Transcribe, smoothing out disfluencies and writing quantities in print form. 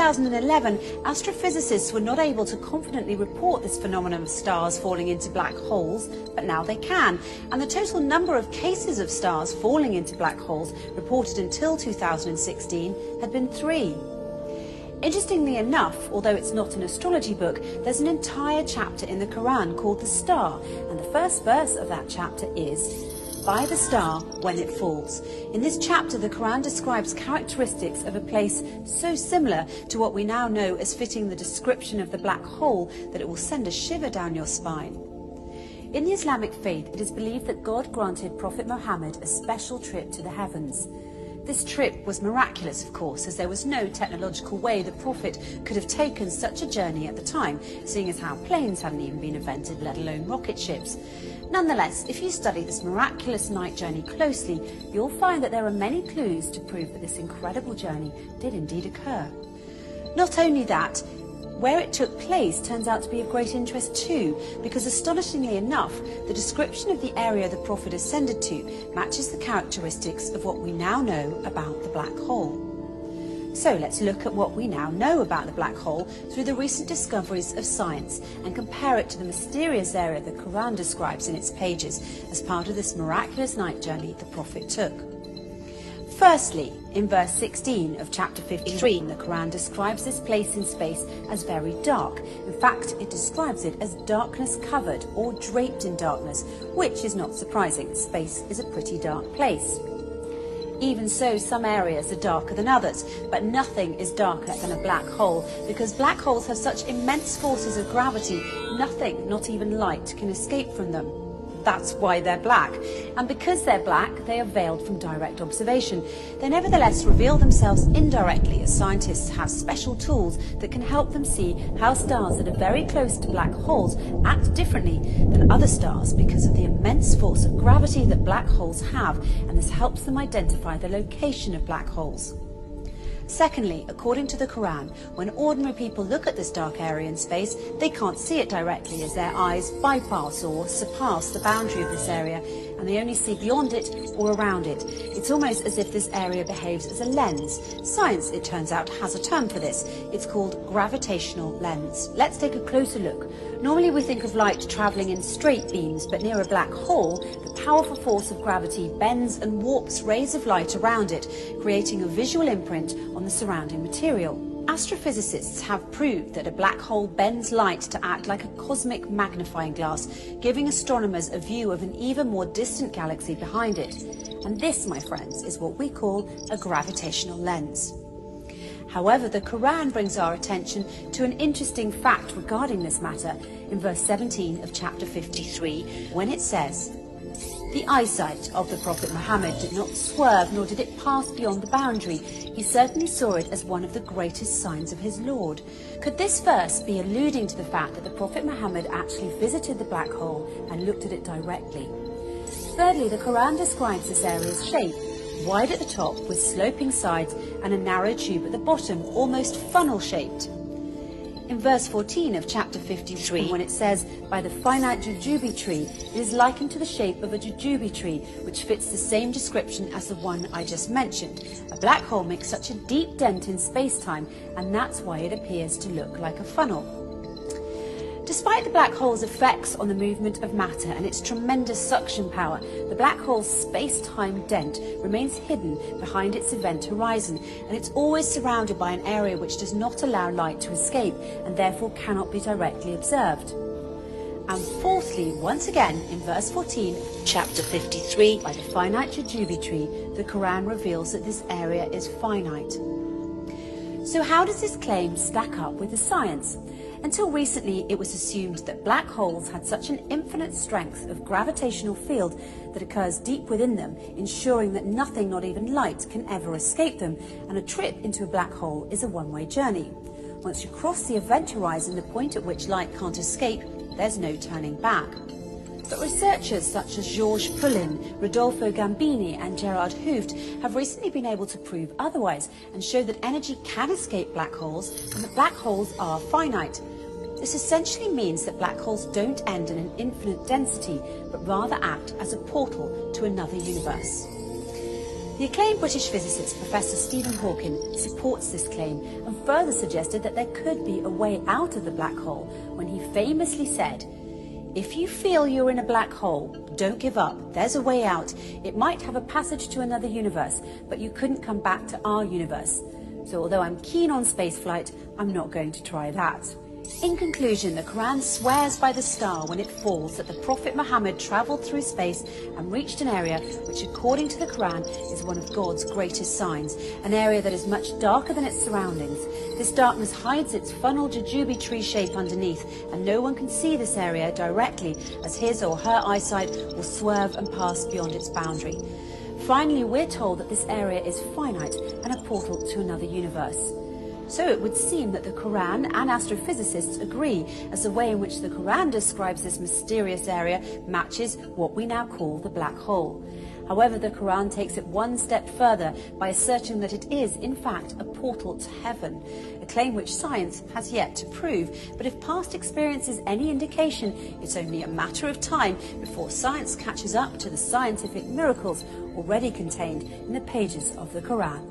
2011, astrophysicists were not able to confidently report this phenomenon of stars falling into black holes, but now they can. And the total number of cases of stars falling into black holes reported until 2016 had been 3. Interestingly enough, although it's not an astrology book, there's an entire chapter in the Quran called The Star, and the first verse of that chapter is, "By the star when it falls." In this chapter, the Quran describes characteristics of a place so similar to what we now know as fitting the description of the black hole that it will send a shiver down your spine. In the Islamic faith, it is believed that God granted Prophet Muhammad a special trip to the heavens. This trip was miraculous, of course, as there was no technological way the Prophet could have taken such a journey at the time, seeing as how planes hadn't even been invented, let alone rocket ships. Nonetheless, if you study this miraculous night journey closely, you'll find that there are many clues to prove that this incredible journey did indeed occur. Not only that, where it took place turns out to be of great interest too, because astonishingly enough, the description of the area the Prophet ascended to matches the characteristics of what we now know about the black hole. So let's look at what we now know about the black hole through the recent discoveries of science and compare it to the mysterious area the Quran describes in its pages as part of this miraculous night journey the Prophet took. Firstly, in verse 16 of chapter 53, the Quran describes this place in space as very dark. In fact, it describes it as darkness covered or draped in darkness, which is not surprising. Space is a pretty dark place. Even so, some areas are darker than others, but nothing is darker than a black hole, because black holes have such immense forces of gravity, nothing, not even light, can escape from them. That's why they're black. And because they're black, they are veiled from direct observation. They nevertheless reveal themselves indirectly, as scientists have special tools that can help them see how stars that are very close to black holes act differently than other stars because of the immense force of gravity that black holes have, and this helps them identify the location of black holes. Secondly, according to the Quran, when ordinary people look at this dark area in space, they can't see it directly as their eyes bypass or surpass the boundary of this area, and they only see beyond it or around it. It's almost as if this area behaves as a lens. Science, it turns out, has a term for this. It's called gravitational lens. Let's take a closer look. Normally we think of light travelling in straight beams, but near a black hole, the powerful force of gravity bends and warps rays of light around it, creating a visual imprint on the surrounding material. Astrophysicists have proved that a black hole bends light to act like a cosmic magnifying glass, giving astronomers a view of an even more distant galaxy behind it. And this, my friends, is what we call a gravitational lens. However, the Quran brings our attention to an interesting fact regarding this matter in verse 17 of chapter 53, when it says, "The eyesight of the Prophet Muhammad did not swerve, nor did it pass beyond the boundary. He certainly saw it as one of the greatest signs of his Lord." Could this verse be alluding to the fact that the Prophet Muhammad actually visited the black hole and looked at it directly? Thirdly, the Quran describes this area's shape, wide at the top with sloping sides and a narrow tube at the bottom, almost funnel-shaped. In verse 14 of chapter 53, when it says, "By the finite jujube tree," it is likened to the shape of a jujube tree, which fits the same description as the one I just mentioned. A black hole makes such a deep dent in space-time, and that's why it appears to look like a funnel. Despite the black hole's effects on the movement of matter and its tremendous suction power, the black hole's space-time dent remains hidden behind its event horizon, and it's always surrounded by an area which does not allow light to escape and therefore cannot be directly observed. And fourthly, once again, in verse 14, chapter 53, "By the finite jujube tree," the Quran reveals that this area is finite. So how does this claim stack up with the science? Until recently, it was assumed that black holes had such an infinite strength of gravitational field that occurs deep within them, ensuring that nothing, not even light, can ever escape them, and a trip into a black hole is a one-way journey. Once you cross the event horizon, the point at which light can't escape, there's no turning back. But researchers such as Georges Poulin, Rodolfo Gambini and Gerard Hooft have recently been able to prove otherwise and show that energy can escape black holes and that black holes are finite. This essentially means that black holes don't end in an infinite density, but rather act as a portal to another universe. The acclaimed British physicist Professor Stephen Hawking supports this claim and further suggested that there could be a way out of the black hole when he famously said, "If you feel you're in a black hole, don't give up. There's a way out. It might have a passage to another universe, but you couldn't come back to our universe. So although I'm keen on spaceflight, I'm not going to try that." In conclusion, the Quran swears by the star when it falls that the Prophet Muhammad travelled through space and reached an area which, according to the Quran, is one of God's greatest signs, an area that is much darker than its surroundings. This darkness hides its funnel jujube tree shape underneath, and no one can see this area directly as his or her eyesight will swerve and pass beyond its boundary. Finally, we're told that this area is finite and a portal to another universe. So it would seem that the Quran and astrophysicists agree, as the way in which the Quran describes this mysterious area matches what we now call the black hole. However, the Quran takes it one step further by asserting that it is, in fact, a portal to heaven, a claim which science has yet to prove. But if past experience is any indication, it's only a matter of time before science catches up to the scientific miracles already contained in the pages of the Quran.